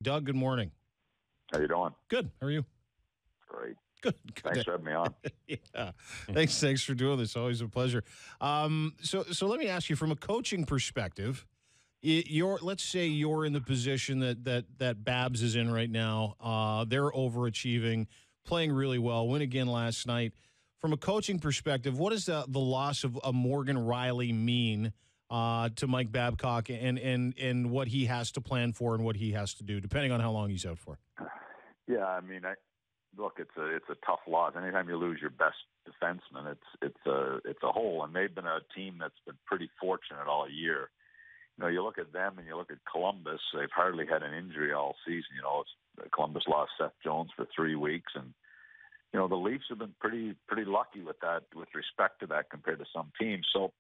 Doug, good morning. How you doing? Good. How are you? Great. Good. Thanks for having me on. Yeah. Thanks for doing this. Always a pleasure. So let me ask you, from a coaching perspective, let's say you're in the position that Babs is in right now. They're overachieving, playing really well, win again last night. From a coaching perspective, what does the loss of a Morgan Rielly mean to Mike Babcock and what he has to plan for and what he has to do, depending on how long he's out for? Yeah, I mean, look, it's a tough loss. Anytime you lose your best defenseman, it's a hole, and they've been a team that's been pretty fortunate all year. You know, you look at them and you look at Columbus; they've hardly had an injury all season. You know, Columbus lost Seth Jones for 3 weeks, and you know the Leafs have been pretty lucky with that, with respect to that, compared to some teams. So,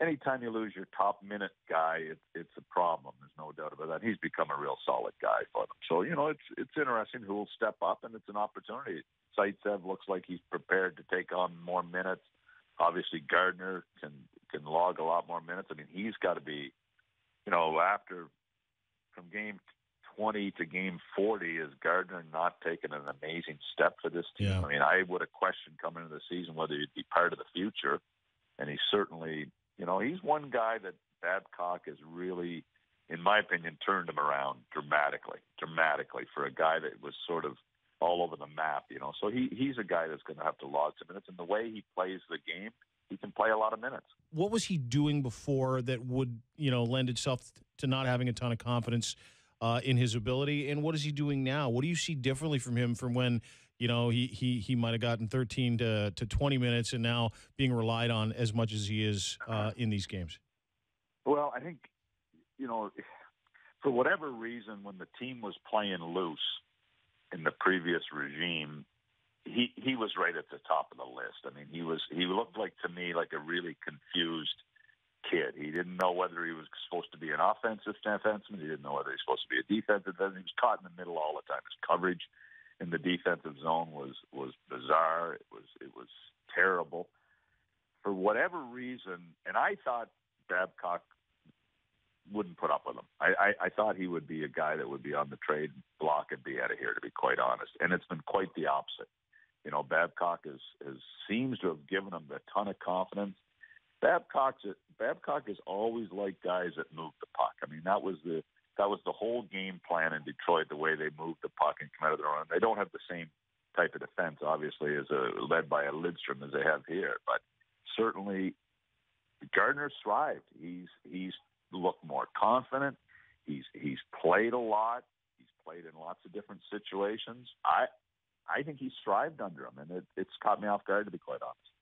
anytime you lose your top minute guy, it's a problem. There's no doubt about that. He's become a real solid guy for them. So, you know, it's interesting who will step up, and it's an opportunity. Zaitsev looks like he's prepared to take on more minutes. Obviously, Gardiner can log a lot more minutes. I mean, he's got to be, you know, from game 20 to game 40, is Gardiner not taking an amazing step for this team? Yeah. I mean, I would have questioned coming into the season whether he'd be part of the future, and he's certainly, you know, he's one guy that Babcock has really, in my opinion, turned him around dramatically for a guy that was sort of all over the map, you know. So he's a guy that's going to have to log some minutes. And the way he plays the game, he can play a lot of minutes. What was he doing before that would, you know, lend itself to not having a ton of confidence in his ability? And what is he doing now? What do you see differently from him from when, you know, he might have gotten 13 to 20 minutes and now being relied on as much as he is in these games? Well, I think, you know, for whatever reason, when the team was playing loose in the previous regime, he was right at the top of the list. I mean, he looked like, to me, like a really confused kid. He didn't know whether he was supposed to be an offensive defenseman. He didn't know whether he was supposed to be a defensive defenseman. He was caught in the middle all the time. His coverage in the defensive zone was bizarre. It was terrible. For whatever reason, and I thought Babcock wouldn't put up with him. I thought he would be a guy that would be on the trade block and be out of here, to be quite honest. And it's been quite the opposite. You know, Babcock seems to have given him a ton of confidence. Babcock has always liked guys that move the puck. I mean, that was the whole game plan in Detroit, the way they move the puck and come out of their own. They don't have the same type of defense, obviously, as led by a Lidstrom as they have here. But certainly, Gardner's thrived. He's looked more confident. He's played a lot. He's played in lots of different situations. I think he's thrived under him, and it's caught me off guard, to be quite honest.